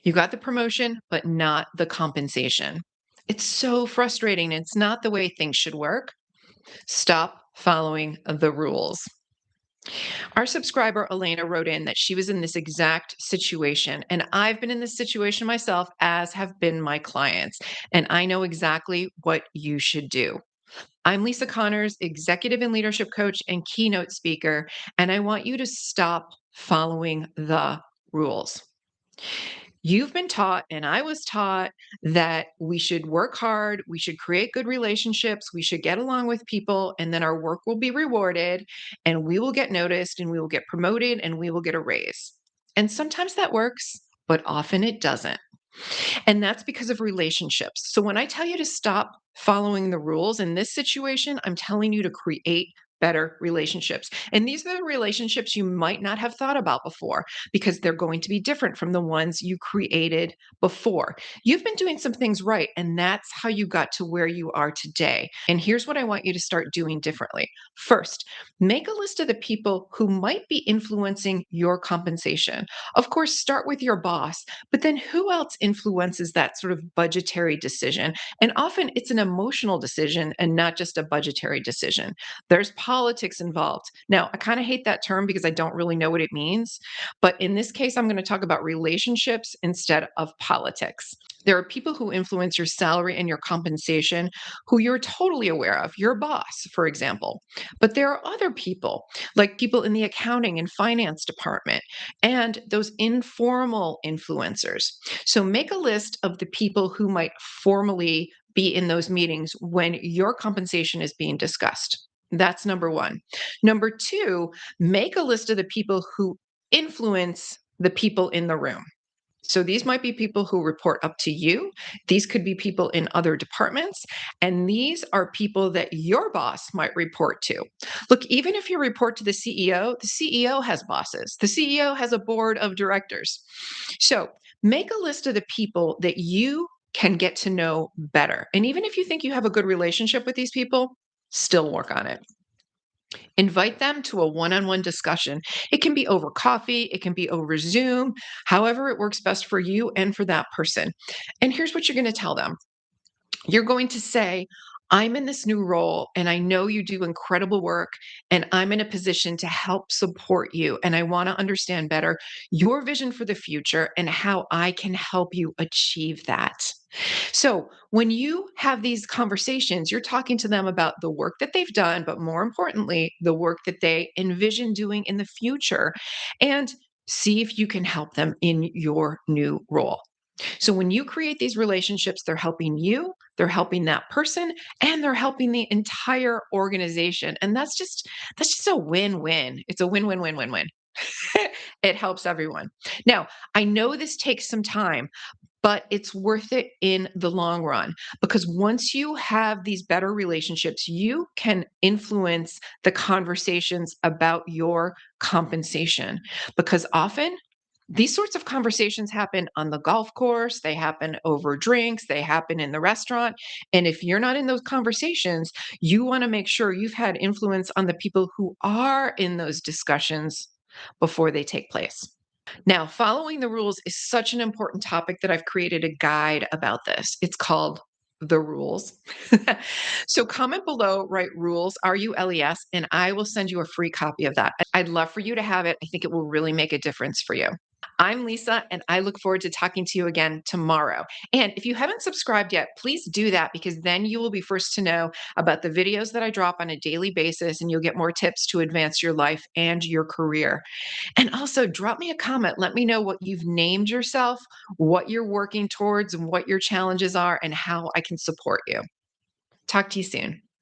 You got the promotion, but not the compensation. It's so frustrating. It's not the way things should work. Stop following the rules. Our subscriber, Elena, wrote in that she was in this exact situation. And I've been in this situation myself, as have been my clients. And I know exactly what you should do. I'm Lisa Connors, executive and leadership coach and keynote speaker. And I want you to stop following the rules. You've been taught, and I was taught, that we should work hard, we should create good relationships, we should get along with people, and then our work will be rewarded, and we will get noticed, and we will get promoted, and we will get a raise. And sometimes that works, but often it doesn't. And that's because of relationships. So when I tell you to stop following the rules in this situation, I'm telling you to create better relationships. And these are the relationships you might not have thought about before because they're going to be different from the ones you created before. You've been doing some things right, and that's how you got to where you are today. And here's what I want you to start doing differently. First, make a list of the people who might be influencing your compensation. Of course, start with your boss, but then who else influences that sort of budgetary decision? And often it's an emotional decision and not just a budgetary decision. There's politics involved. Now, I kind of hate that term because I don't really know what it means. But in this case, I'm going to talk about relationships instead of politics. There are people who influence your salary and your compensation who you're totally aware of, your boss, for example. But there are other people, like people in the accounting and finance department, and those informal influencers. So make a list of the people who might formally be in those meetings when your compensation is being discussed. That's number one. Number two, make a list of the people who influence the people in the room. So these might be people who report up to you. These could be people in other departments. And these are people that your boss might report to. Look, even if you report to the CEO has bosses. The CEO has a board of directors. So make a list of the people that you can get to know better. And even if you think you have a good relationship with these people, still work on it. Invite them to a one-on-one discussion. It can be over coffee, it can be over Zoom, however it works best for you and for that person. And here's what you're going to tell them. You're going to say, I'm in this new role and I know you do incredible work and I'm in a position to help support you. And I want to understand better your vision for the future and how I can help you achieve that. So, when you have these conversations, you're talking to them about the work that they've done, but more importantly, the work that they envision doing in the future, and see if you can help them in your new role. So, when you create these relationships, they're helping you, they're helping that person, and they're helping the entire organization. And that's just a win-win. It's a win-win-win-win-win. It helps everyone. Now, I know this takes some time, but it's worth it in the long run because once you have these better relationships, you can influence the conversations about your compensation. Because often these sorts of conversations happen on the golf course, they happen over drinks, they happen in the restaurant. And if you're not in those conversations, you want to make sure you've had influence on the people who are in those discussions before they take place. Now, following the rules is such an important topic that I've created a guide about this. It's called The Rules. So comment below, write rules, RULES, and I will send you a free copy of that. I'd love for you to have it. I think it will really make a difference for you. I'm Lisa, and I look forward to talking to you again tomorrow. And if you haven't subscribed yet, please do that because then you will be first to know about the videos that I drop on a daily basis, and you'll get more tips to advance your life and your career. And also drop me a comment. Let me know what you've named yourself, what you're working towards, and what your challenges are, and how I can support you. Talk to you soon.